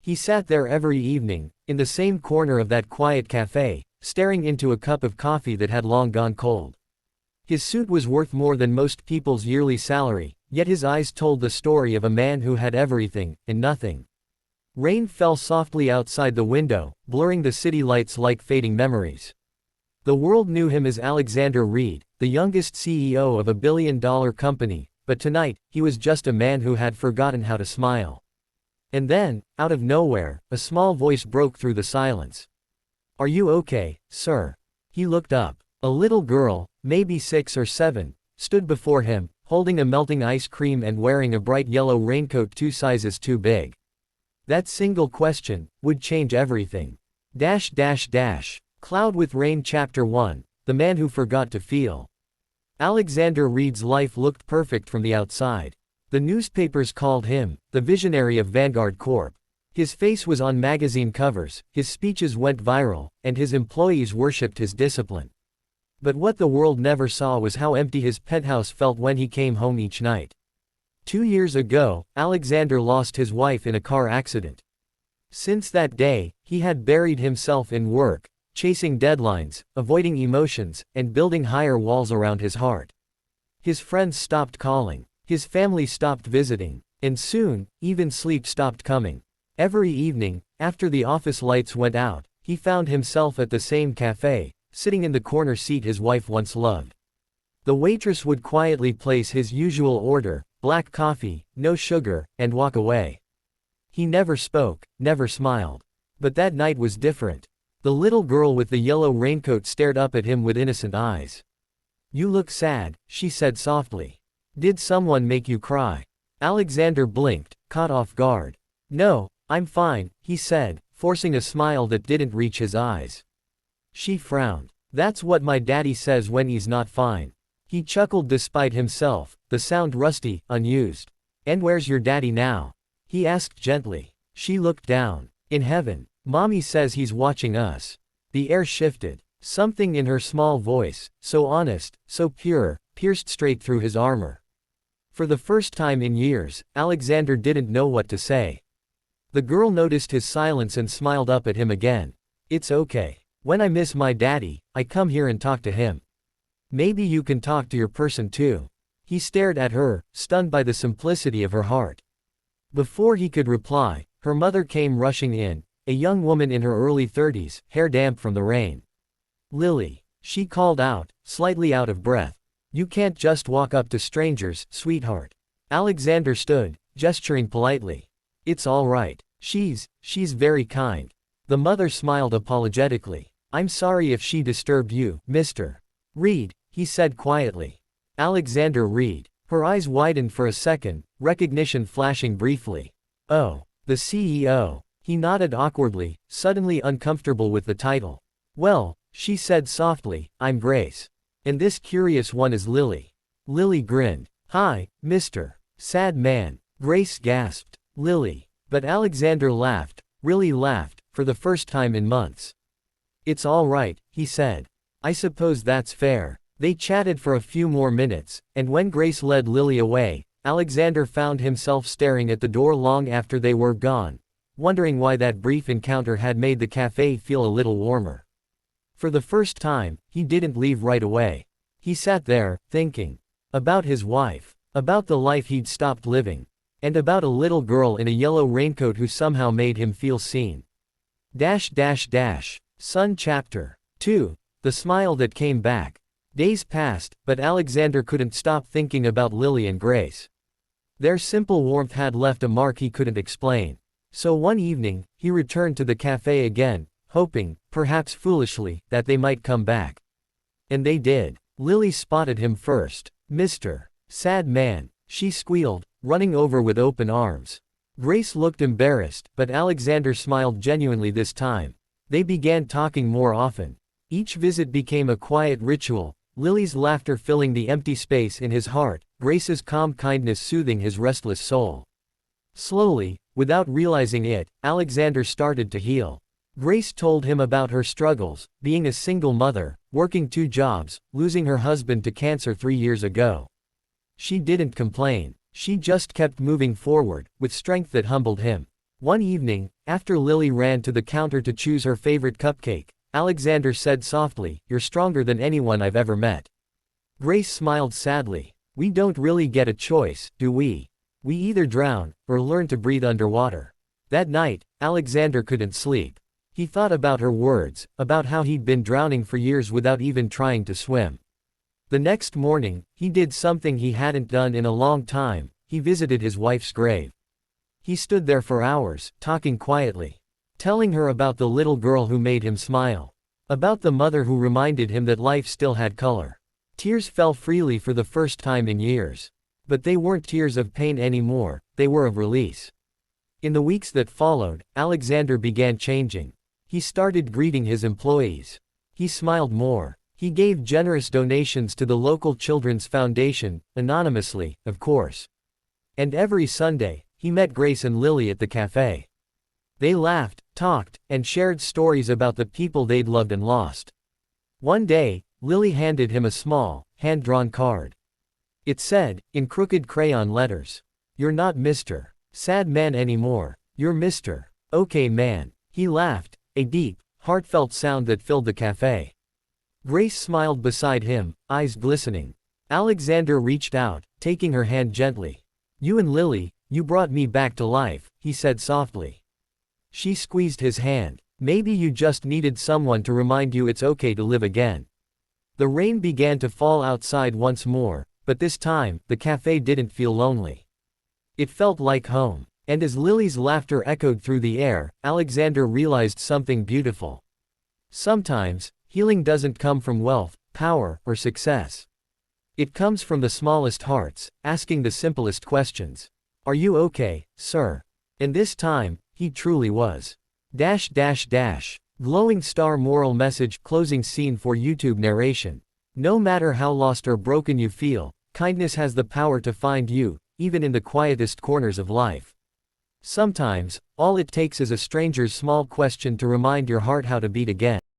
He sat there every evening, in the same corner of that quiet cafe, staring into a cup of coffee that had long gone cold. His suit was worth more than most people's yearly salary, yet his eyes told the story of a man who had everything, and nothing. Rain fell softly outside the window, blurring the city lights like fading memories. The world knew him as Alexander Reed, the youngest CEO of a billion-dollar company, but tonight, he was just a man who had forgotten how to smile. And then, out of nowhere, a small voice broke through the silence. "Are you okay, sir?" He looked up. A little girl, maybe 6 or 7, stood before him, holding a melting ice cream and wearing a bright yellow raincoat 2 sizes too big. That single question would change everything. Cloud with Rain Chapter 1, The Man Who Forgot to Feel. Alexander Reed's life looked perfect from the outside. The newspapers called him the visionary of Vanguard Corp. His face was on magazine covers, his speeches went viral, and his employees worshipped his discipline. But what the world never saw was how empty his penthouse felt when he came home each night. 2 years ago, Alexander lost his wife in a car accident. Since that day, he had buried himself in work, chasing deadlines, avoiding emotions, and building higher walls around his heart. His friends stopped calling, his family stopped visiting, and soon, even sleep stopped coming. Every evening, after the office lights went out, he found himself at the same cafe, sitting in the corner seat his wife once loved. The waitress would quietly place his usual order, black coffee, no sugar, and walk away. He never spoke, never smiled. But that night was different. The little girl with the yellow raincoat stared up at him with innocent eyes. "You look sad," she said softly. "Did someone make you cry?" Alexander blinked, caught off guard. "No, I'm fine," he said, forcing a smile that didn't reach his eyes. She frowned. "That's what my daddy says when he's not fine." He chuckled despite himself, the sound rusty, unused. "And where's your daddy now?" he asked gently. She looked down. "In heaven. Mommy says he's watching us." The air shifted. Something in her small voice, so honest, so pure, pierced straight through his armor. For the first time in years, Alexander didn't know what to say. The girl noticed his silence and smiled up at him again. "It's okay. When I miss my daddy, I come here and talk to him. Maybe you can talk to your person too." He stared at her, stunned by the simplicity of her heart. Before he could reply, her mother came rushing in, a young woman in her early 30s, hair damp from the rain. "Lily," she called out, slightly out of breath. "You can't just walk up to strangers, sweetheart." Alexander stood, gesturing politely. "It's all right. She's very kind." The mother smiled apologetically. "I'm sorry if she disturbed you, Mr. Reed," he said quietly. Alexander Reed. Her eyes widened for a second, recognition flashing briefly. "Oh, the CEO." He nodded awkwardly, suddenly uncomfortable with the title. "Well," she said softly, "I'm Grace. And this curious one is Lily." Lily grinned. "Hi, Mr. Sad Man." Grace gasped. "Lily." But Alexander laughed, really laughed, for the first time in months. "It's all right," he said. "I suppose that's fair." They chatted for a few more minutes, and when Grace led Lily away, Alexander found himself staring at the door long after they were gone, wondering why that brief encounter had made the cafe feel a little warmer. For the first time, he didn't leave right away. He sat there, thinking. About his wife. About the life he'd stopped living. And about a little girl in a yellow raincoat who somehow made him feel seen. Sun Chapter 2. The Smile That Came Back. Days passed, but Alexander couldn't stop thinking about Lily and Grace. Their simple warmth had left a mark he couldn't explain. So one evening, he returned to the cafe again, hoping, perhaps foolishly, that they might come back. And they did. Lily spotted him first. "Mr. Sad Man," she squealed, running over with open arms. Grace looked embarrassed, but Alexander smiled genuinely this time. They began talking more often. Each visit became a quiet ritual, Lily's laughter filling the empty space in his heart, Grace's calm kindness soothing his restless soul. Slowly, without realizing it, Alexander started to heal. Grace told him about her struggles, being a single mother, working 2 jobs, losing her husband to cancer 3 years ago. She didn't complain. She just kept moving forward, with strength that humbled him. One evening, After Lily ran to the counter to choose her favorite cupcake, Alexander said softly, "You're stronger than anyone I've ever met." Grace smiled sadly. "We don't really get a choice, do we? We either drown, or learn to breathe underwater." That night, Alexander couldn't sleep. He thought about her words, about how he'd been drowning for years without even trying to swim. The next morning, he did something he hadn't done in a long time. He visited his wife's grave. He stood there for hours, talking quietly. Telling her about the little girl who made him smile. About the mother who reminded him that life still had color. Tears fell freely for the first time in years. But they weren't tears of pain anymore, they were of release. In the weeks that followed, Alexander began changing. He started greeting his employees. He smiled more. He gave generous donations to the local children's foundation, anonymously, of course. And every Sunday, he met Grace and Lily at the cafe. They laughed, talked, and shared stories about the people they'd loved and lost. One day, Lily handed him a small, hand-drawn card. It said, in crooked crayon letters, "You're not Mr. Sad Man anymore, you're Mr. Okay Man." He laughed, a deep, heartfelt sound that filled the cafe. Grace smiled beside him, eyes glistening. Alexander reached out, taking her hand gently. "You and Lily, you brought me back to life," he said softly. She squeezed his hand. "Maybe you just needed someone to remind you it's okay to live again." The rain began to fall outside once more, but this time, the cafe didn't feel lonely. It felt like home. And as Lily's laughter echoed through the air, Alexander realized something beautiful. Sometimes, healing doesn't come from wealth, power, or success. It comes from the smallest hearts, asking the simplest questions. "Are you okay, sir?" And this time, he truly was. Glowing star moral message closing scene for YouTube narration. No matter how lost or broken you feel, kindness has the power to find you, even in the quietest corners of life. Sometimes, all it takes is a stranger's small question to remind your heart how to beat again.